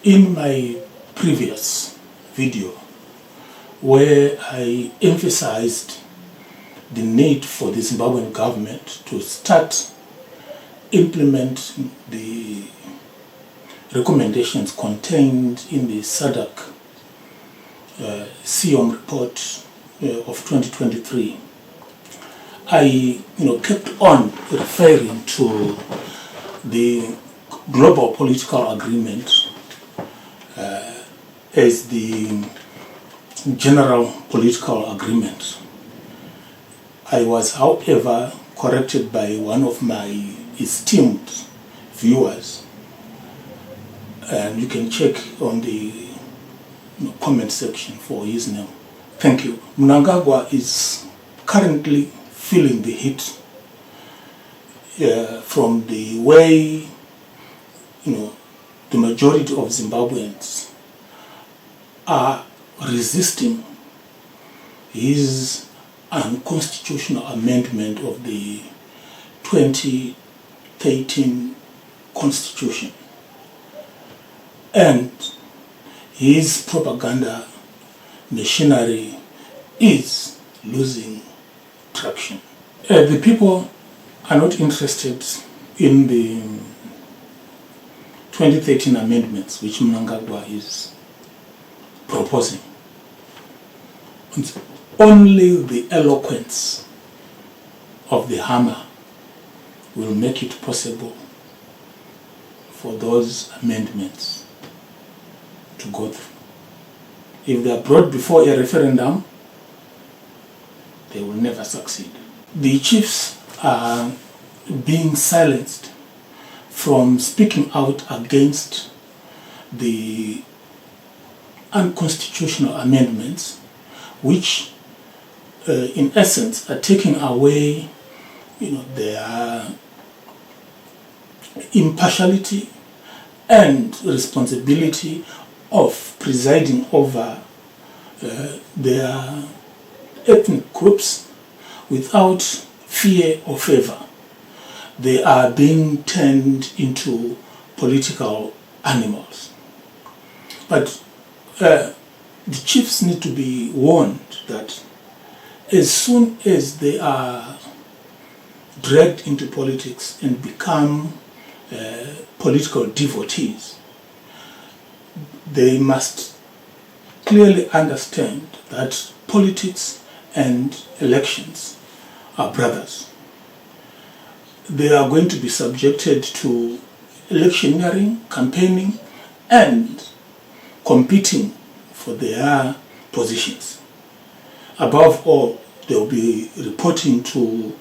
In my previous video, where I emphasized the need for the Zimbabwean government to start implement the recommendations contained in the SADC CIOM report of 2023, I kept on referring to the global political agreement as the general political agreement. I was, however, corrected by one of my esteemed viewers, and you can check on the comment section for his name. Thank you. Mnangagwa is currently feeling the heat from the way the majority of Zimbabweans are resisting his unconstitutional amendment of the 2013 constitution, and his propaganda machinery is losing traction. The people are not interested in the 2013 amendments which Mnangagwa is proposing. Only the eloquence of the hammer will make it possible for those amendments to go through. If they are brought before a referendum, they will never succeed. The chiefs are being silenced from speaking out against the unconstitutional amendments, which in essence are taking away their impartiality and responsibility of presiding over their ethnic groups without fear or favor. They are being turned into political animals. But the chiefs need to be warned that as soon as they are dragged into politics and become political devotees, they must clearly understand that politics and elections are brothers. They are going to be subjected to electioneering, campaigning, and competing for their positions. Above all, they will be reporting to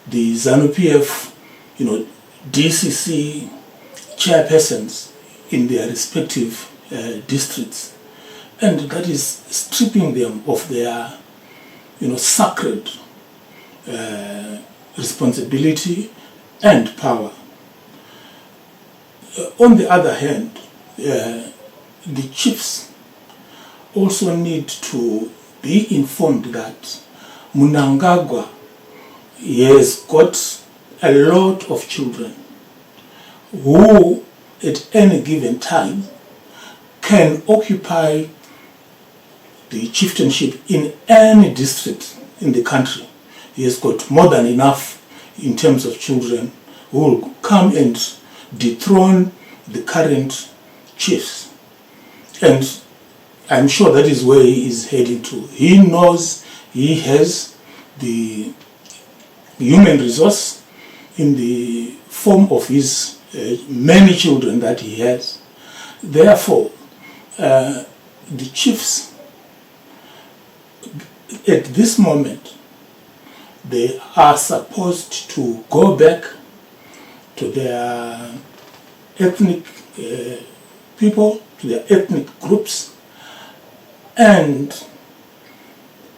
the ZANU-PF, DCC chairpersons in their respective districts, and that is stripping them of their, sacred responsibility and power. On the other hand, the chiefs also need to be informed that Mnangagwa has got a lot of children who at any given time can occupy the chieftainship in any district in the country. He has got more than enough in terms of children who will come and dethrone the current chiefs. And I'm sure that is where he is heading to. He knows he has the human resource in the form of his many children that he has. Therefore, the chiefs at this moment, they are supposed to go back to their ethnic people, to their ethnic groups, and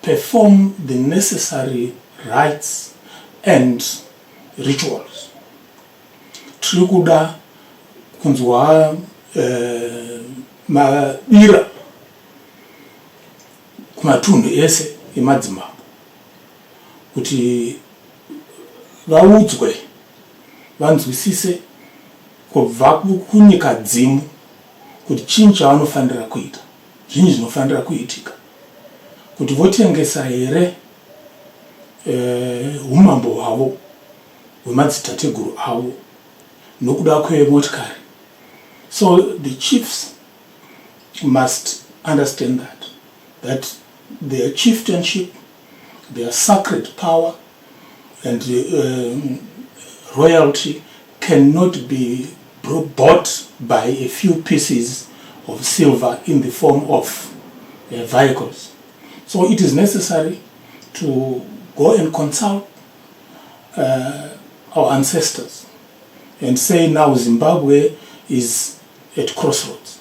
perform the necessary rites and rituals. Trikuda kunzwa mabira kumatundu ese emadzimambo kuti vaudzwe vanzwisise kubva kunyika dzimu kuti chinyi chavanofanira kuita, zvinyi zvinofanira kuitika, kuti votengesa here umambo hwavo hwemadzitateguru avo nokuda kwemotikari. So the chiefs must understand that their chieftainship, their sacred power and royalty cannot be bought by a few pieces of silver in the form of vehicles. So it is necessary to go and consult our ancestors and say, now Zimbabwe is at crossroads.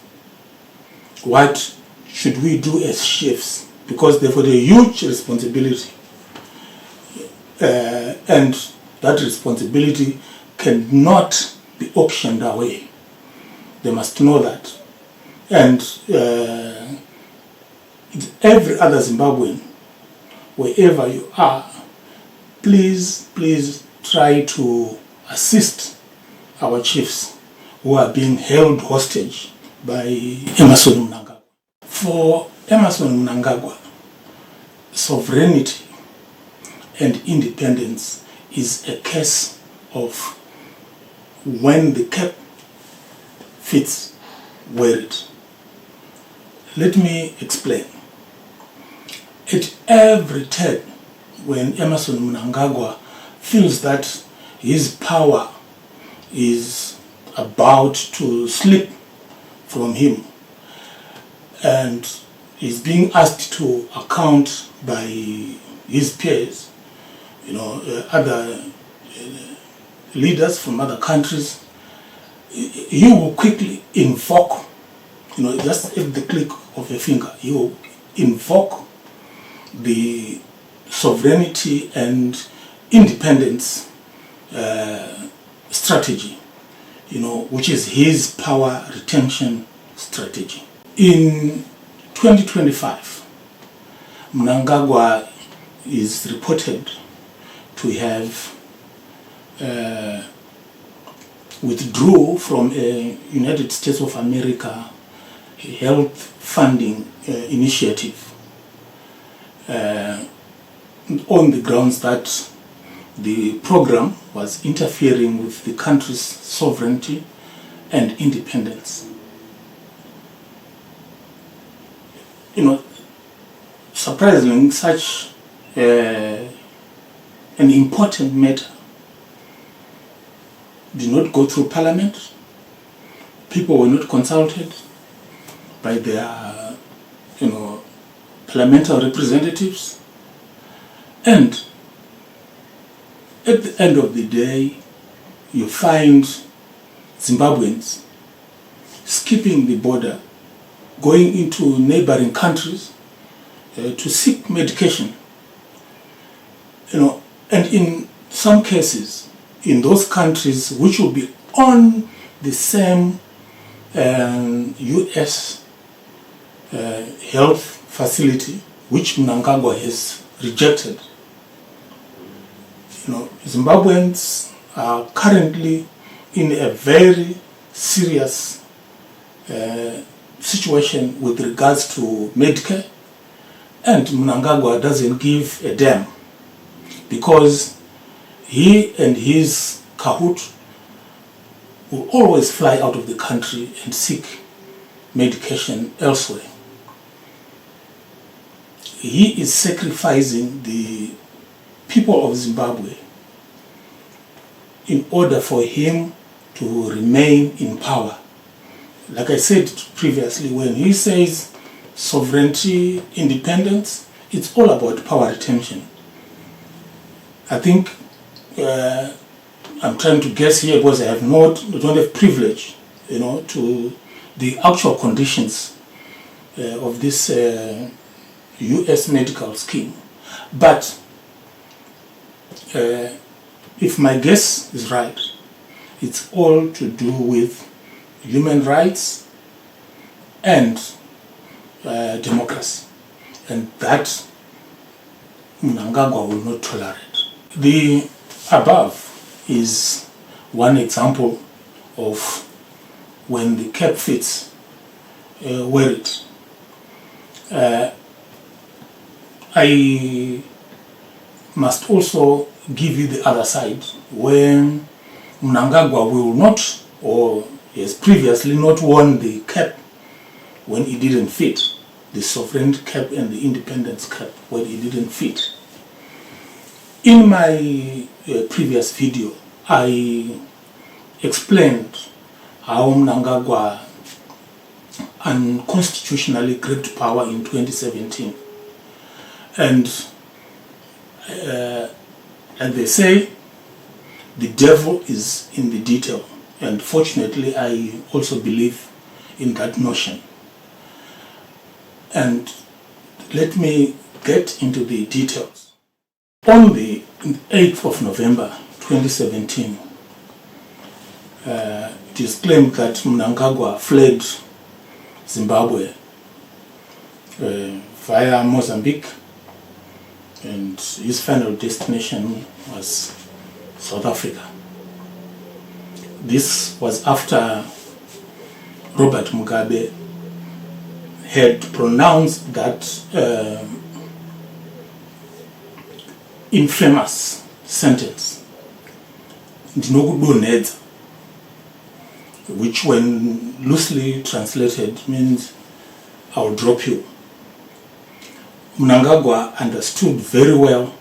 What should we do as chiefs? Because they've got a huge responsibility, and that responsibility cannot be auctioned away. They must know that. And every other Zimbabwean, wherever you are, please try to assist our chiefs who are being held hostage by Emmerson Mnangagwa. For Emmerson Mnangagwa, sovereignty and independence is a case of when the cap fits, wear it. Let me explain. At every turn, when Emmerson Mnangagwa feels that his power is about to slip from him and is being asked to account by his peers, other leaders from other countries, he will quickly invoke, just at the click of a finger, he will invoke the sovereignty and independence strategy, which is his power retention strategy. In 2025, Mnangagwa is reported to have withdrew from a United States of America health funding initiative on the grounds that the program was interfering with the country's sovereignty and independence. Surprisingly, such an important matter did not go through Parliament. People were not consulted by their, parliamentary representatives. And at the end of the day, you find Zimbabweans skipping the border, going into neighboring countries to seek medication. And in some cases, in those countries which will be on the same US health facility which Mnangagwa has rejected. Zimbabweans are currently in a very serious situation with regards to Medicare, and Mnangagwa doesn't give a damn because he and his cahoot will always fly out of the country and seek medication elsewhere. He is sacrificing the people of Zimbabwe in order for him to remain in power. Like I said previously, when he says sovereignty, independence, it's all about power retention. I think I'm trying to guess here because I don't have privilege, to the actual conditions of this US medical scheme. But if my guess is right, it's all to do with human rights and democracy, and that Mnangagwa will not tolerate. The above is one example of when the cap fits, worried. I must also give you the other side, when Mnangagwa will not, or has previously not worn the cap when it didn't fit, the sovereignty cap and the independence cap when it didn't fit. In my previous video, I explained how Mnangagwa unconstitutionally gripped power in 2017. And they say the devil is in the detail. And fortunately, I also believe in that notion. And let me get into the details. On the 8th of November 2017, it is claimed that Mnangagwa fled Zimbabwe via Mozambique, and his final destination was South Africa. This was after Robert Mugabe had pronounced that infamous sentence, "Ndinokudonhedza," which when loosely translated means "I'll drop you." Mnangagwa understood very well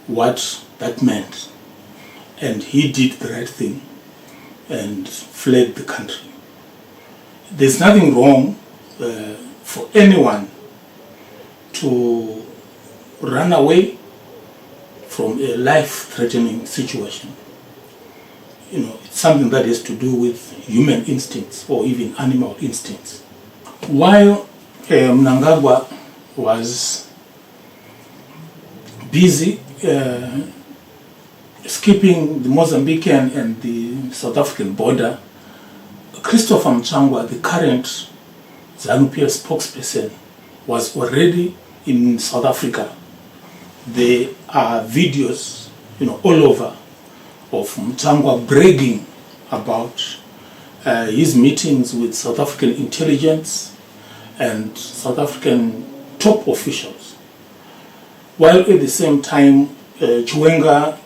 what that meant, and he did the right thing and fled the country. There's nothing wrong for anyone to run away from a life-threatening situation. You know, it's something that has to do with human instincts or even animal instincts. While Mnangagwa was busy skipping the Mozambican and the South African border, Christopher Mchangwa, the current ZANU-PF spokesperson, was already in South Africa. There are videos, all over of Mchangwa bragging about his meetings with South African intelligence and South African top officials. While at the same time, Chiwenga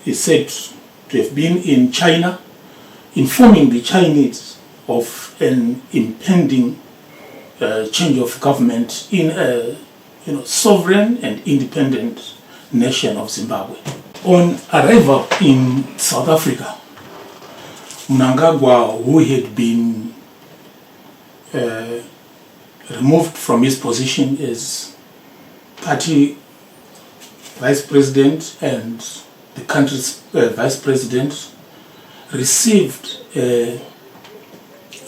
is said to have been in China, informing the Chinese of an impending change of government in a sovereign and independent nation of Zimbabwe. On arrival in South Africa, Mnangagwa, who had been removed from his position as party vice president and the country's vice president, received a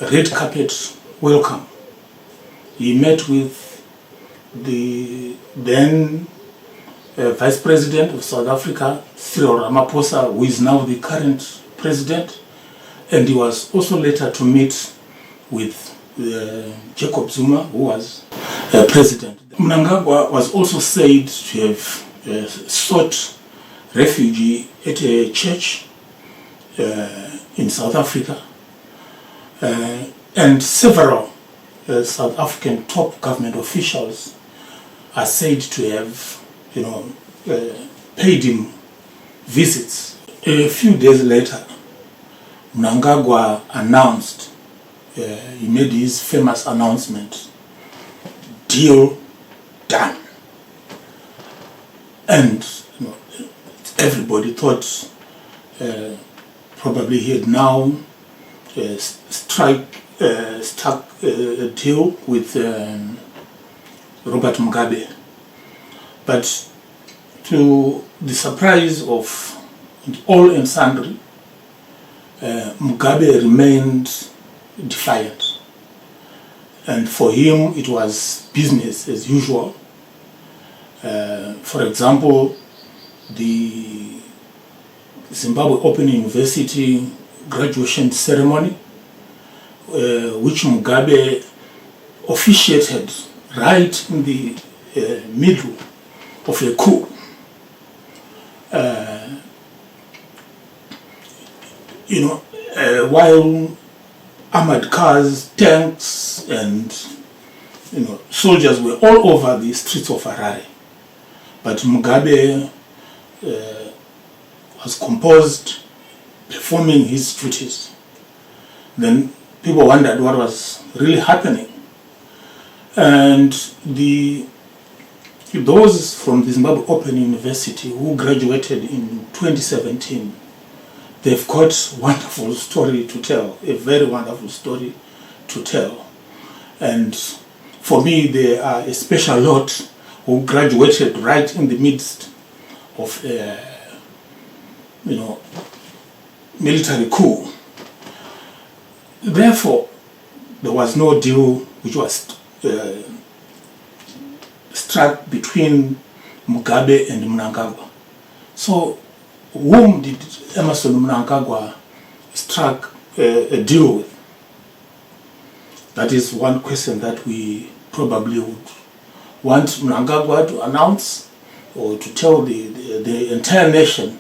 red carpet welcome. He met with the then vice president of South Africa, Cyril Ramaphosa, who is now the current president, and he was also later to meet with Jacob Zuma, who was president. Mnangagwa was also said to have sought refuge at a church in South Africa, and several South African top government officials are said to have, paid him visits. A few days later, Mnangagwa announced, he made his famous announcement, "Deal done." And everybody thought probably he had now struck a deal with Robert Mugabe. But to the surprise of all and sundry, Mugabe remained defiant. And for him, it was business as usual. For example, the Zimbabwe Open University graduation ceremony, which Mugabe officiated right in the middle of a coup. While armored cars, tanks, and soldiers were all over the streets of Harare. But Mugabe was composed, performing his duties. Then people wondered what was really happening. And those from the Zimbabwe Open University who graduated in 2017, they've got a wonderful story to tell, a very wonderful story to tell. And for me, there are a special lot who graduated right in the midst of a military coup. Therefore, there was no deal which was struck between Mugabe and Mnangagwa. So, whom did Emerson Mnangagwa struck a deal with? That is one question that we probably would want Mnangagwa to announce or to tell the entire nation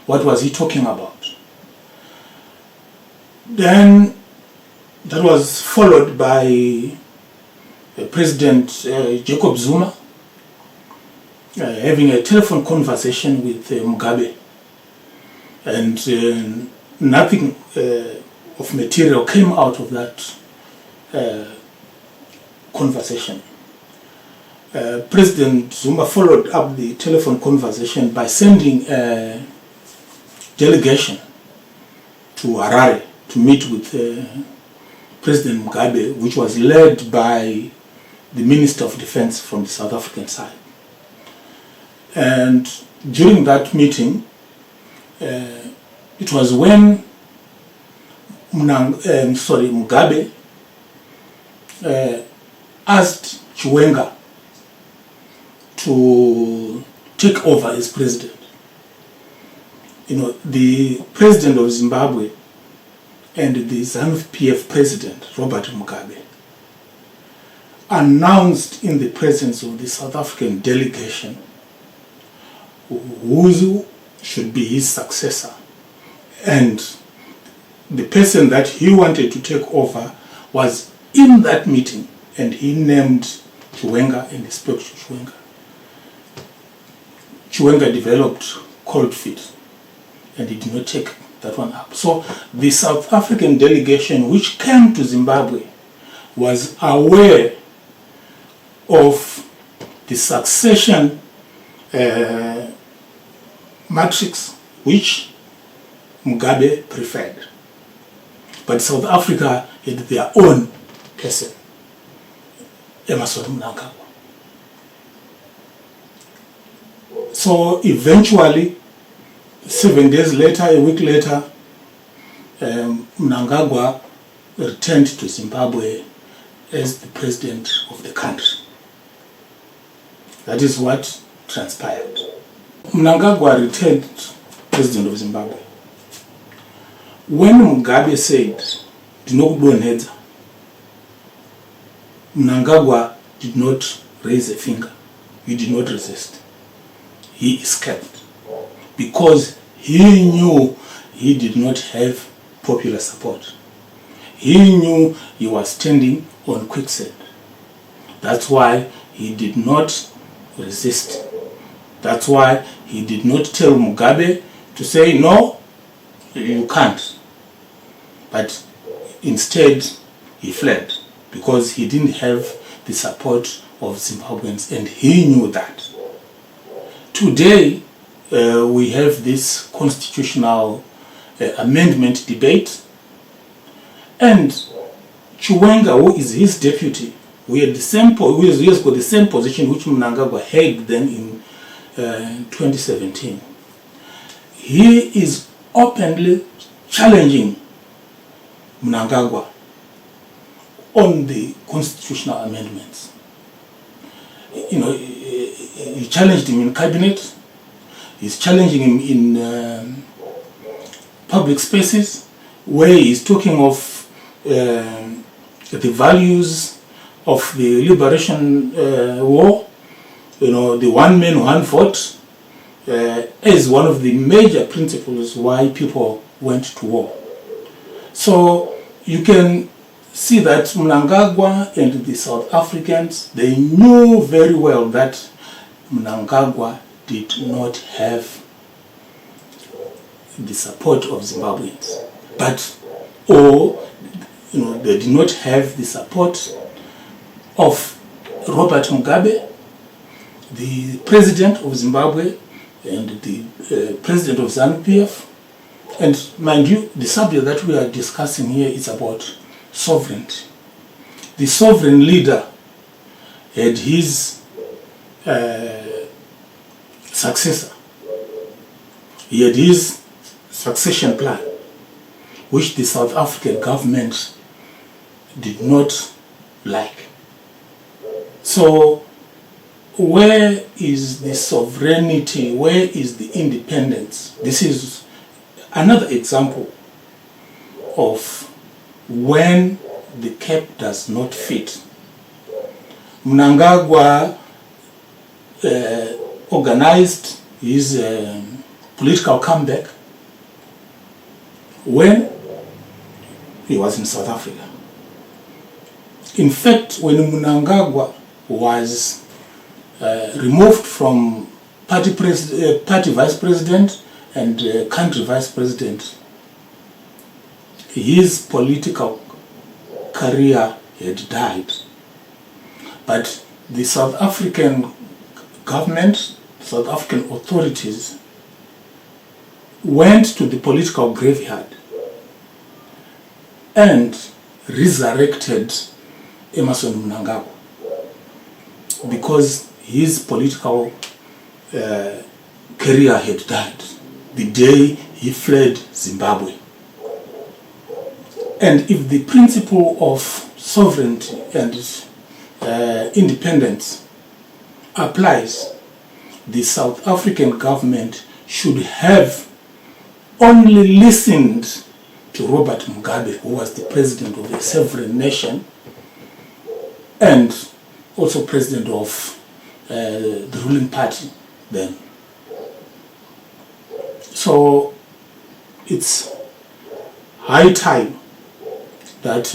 what was he talking about. Then that was followed by President Jacob Zuma having a telephone conversation with Mugabe, and nothing of material came out of that conversation. President Zuma followed up the telephone conversation by sending a delegation to Harare to meet with President Mugabe, which was led by the Minister of Defense from the South African side. And during that meeting, it was when Mugabe asked Chiwenga to take over as president. The president of Zimbabwe and the ZANU-PF president, Robert Mugabe, announced in the presence of the South African delegation who should be his successor. And the person that he wanted to take over was in that meeting, and he named Chiwenga and he spoke to Chiwenga. Chiwenga developed cold feet and he did not take that one up. So the South African delegation which came to Zimbabwe was aware of the succession matrix which Mugabe preferred. But South Africa had their own person, Emerson Mnangagwa. So eventually, 7 days later, a week later, Mnangagwa returned to Zimbabwe as the president of the country. That is what transpired. Mnangagwa returned president of Zimbabwe. When Mugabe said, "Dinokudonhedza," Mnangagwa did not raise a finger. He did not resist. He escaped because he knew he did not have popular support. He knew he was standing on quicksand. That's why he did not resist. That's why he did not tell Mugabe to say, "No, you can't." But instead, he fled because he didn't have the support of Zimbabweans, and he knew that. Today, we have this constitutional amendment debate, and Chiwenga, who is his deputy, who has got the same position which Mnangagwa had then in 2017. He is openly challenging Mnangagwa on the constitutional amendments. He challenged him in cabinet. He's challenging him in public spaces where he's talking of the values of the liberation war, the one man, one vote, as one of the major principles why people went to war. So you can see that Mnangagwa and the South Africans, they knew very well that Mnangagwa did not have the support of Zimbabweans, they did not have the support of Robert Mugabe, the president of Zimbabwe, and the president of ZANU-PF. And mind you, the subject that we are discussing here is about sovereignty. The sovereign leader had his successor. He had his succession plan, which the South African government did not like. So where is the sovereignty? Where is the independence? This is another example of when the cap does not fit. Mnangagwa organized his political comeback when he was in South Africa. In fact, when Mnangagwa was removed from party vice president and country vice president, his political career had died. But the South African government, South African authorities went to the political graveyard and resurrected Emmerson Mnangagwa because his political career had died the day he fled Zimbabwe. And if the principle of sovereignty and independence applies, the South African government should have only listened to Robert Mugabe, who was the president of a sovereign nation and also president of the ruling party then. So it's high time that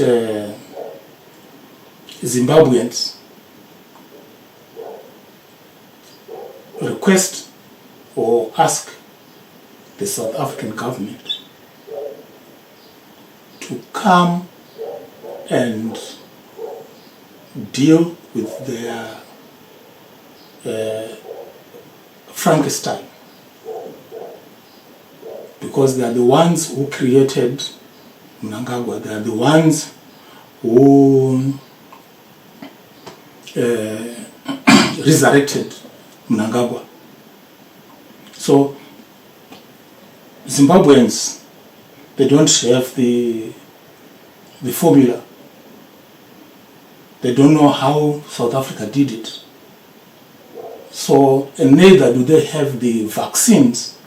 Zimbabweans request or ask the South African government to come and deal with their Frankenstein, because they are the ones who created Mnangagwa. They are the ones who resurrected Mnangagwa. So Zimbabweans, they don't have the formula. They don't know how South Africa did it. So, and neither do they have the vaccines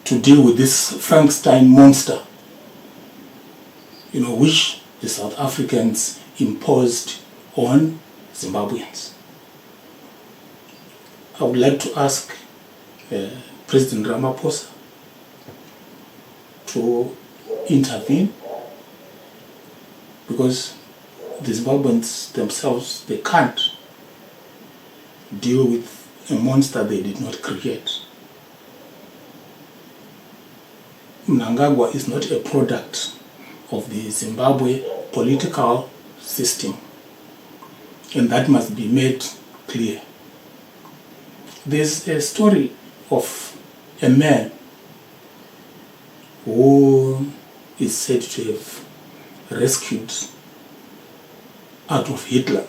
to deal with this Frankenstein monster, which the South Africans imposed on Zimbabweans. I would like to ask President Ramaphosa to intervene, because the Zimbabweans themselves, they can't deal with a monster they did not create. Mnangagwa is not a product of the Zimbabwe political system, and that must be made clear. There's a story of a man who is said to have rescued Adolf Hitler.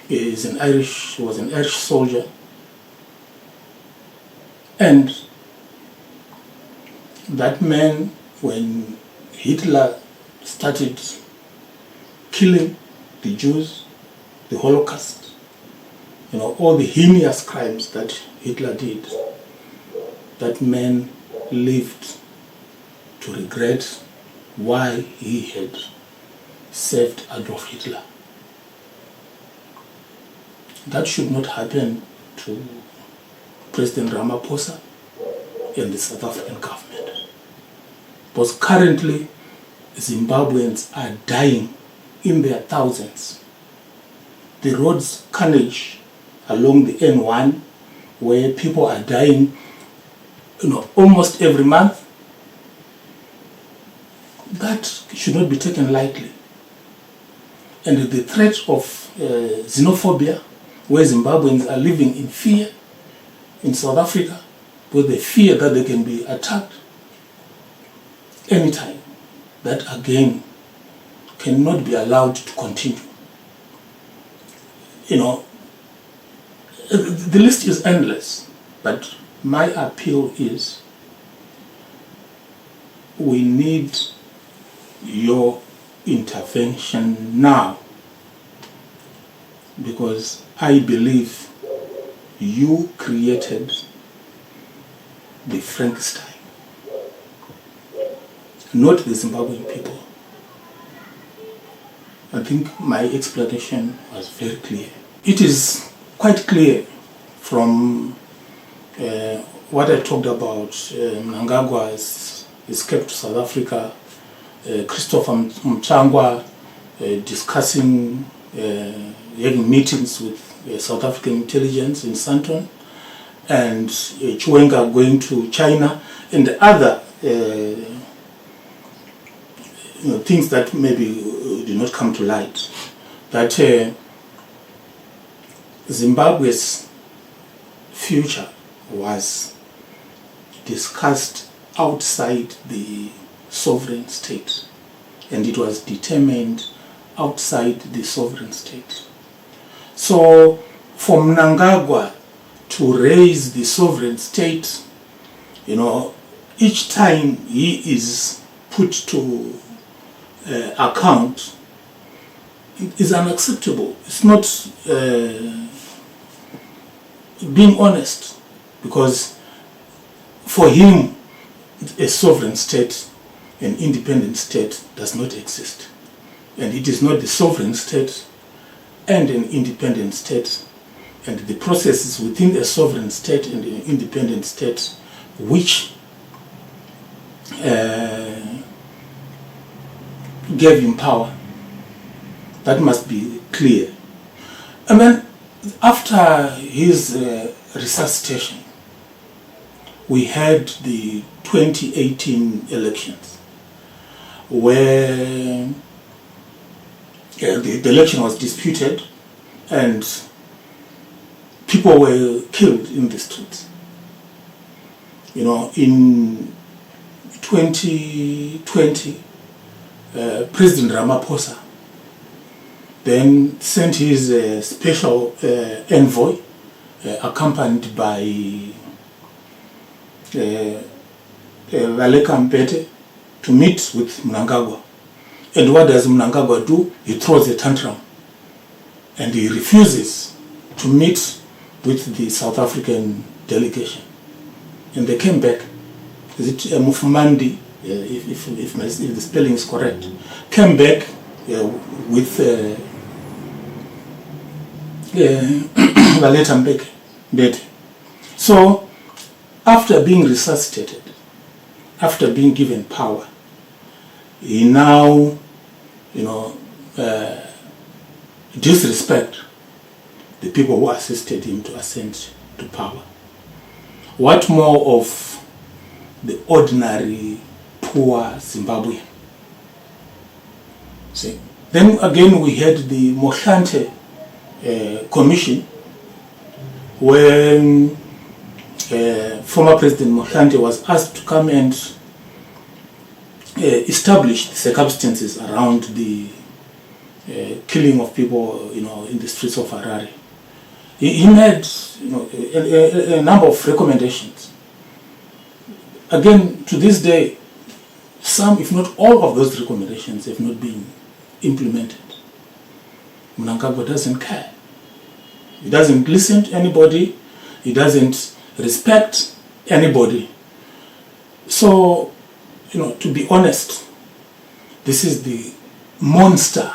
He was an Irish soldier, and that man, when Hitler started killing the Jews, the Holocaust, all the heinous crimes that Hitler did, that man lived to regret why he had saved Adolf Hitler. That should not happen to President Ramaphosa and the South African government. Because currently, Zimbabweans are dying in their thousands. The roads carnage along the N1, where people are dying, almost every month, that should not be taken lightly. And the threat of xenophobia, where Zimbabweans are living in fear in South Africa, with the fear that they can be attacked anytime, that again cannot be allowed to continue. The list is endless, but my appeal is we need your intervention now, because I believe you created the Frankenstein, not the Zimbabwean people. I think my explanation was very clear. It is quite clear from what I talked about, Mnangagwa's escape to South Africa, Christopher Mnangagwa discussing, having meetings with South African intelligence in Sandton, and Chiwenga going to China, and other things that maybe do not come to light. That Zimbabwe's future was discussed outside the sovereign state, and it was determined outside the sovereign state. So for Mnangagwa to raise the sovereign state, each time he is put to account, it is unacceptable. It's not being honest, because for him, a sovereign state, an independent state, does not exist. And it is not the sovereign state and an independent state, and the processes within a sovereign state and an independent state which gave him power. That must be clear. And then after his resuscitation, we had the 2018 elections, where the election was disputed and people were killed in the streets. In 2020, President Ramaphosa then sent his special envoy, accompanied by Valeka Mpete, to meet with Mnangagwa. And what does Mnangagwa do? He throws a tantrum, and he refuses to meet with the South African delegation. And they came back. Is it Mufumandi, if the spelling is correct, came back with Valeta Mpete. So, after being resuscitated, after being given power, he now, disrespect the people who assisted him to ascend to power. What more of the ordinary poor Zimbabwean? See? Then again we had the Mohlante Commission, when former President Mohlante was asked to come and establish the circumstances around the killing of people, in the streets of Harare. He made, a number of recommendations. Again, to this day, some, if not all of those recommendations have not been implemented. Mnangagwa doesn't care. He doesn't listen to anybody. He doesn't respect anybody. So, to be honest, this is the monster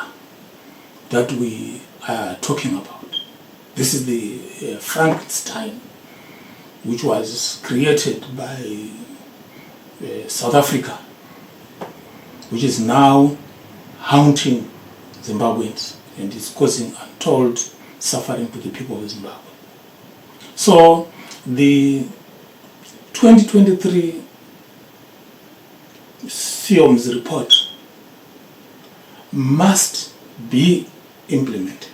that we are talking about. This is the Frankenstein, which was created by South Africa which is now haunting Zimbabweans and is causing untold suffering to the people of Zimbabwe. So the 2023 SIOM's report must be implemented.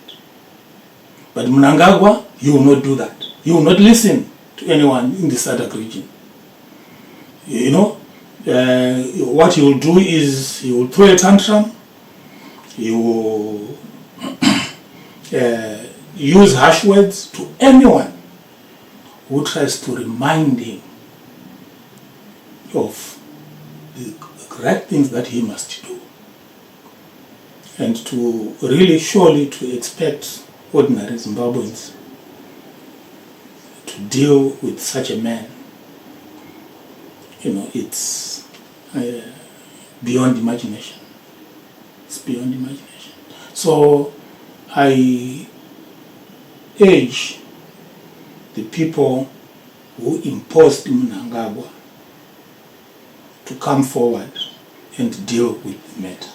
But Mnangagwa, he will not do that. He will not listen to anyone in the SADC region. You know, what he will do is he will throw a tantrum, he will use harsh words to anyone who tries to remind him of the correct things that he must do. And to really surely to expect ordinary Zimbabweans to deal with such a man, you know, it's beyond imagination. It's beyond imagination. So I urge the people who imposed Mnangagwa to come forward and deal with the matter.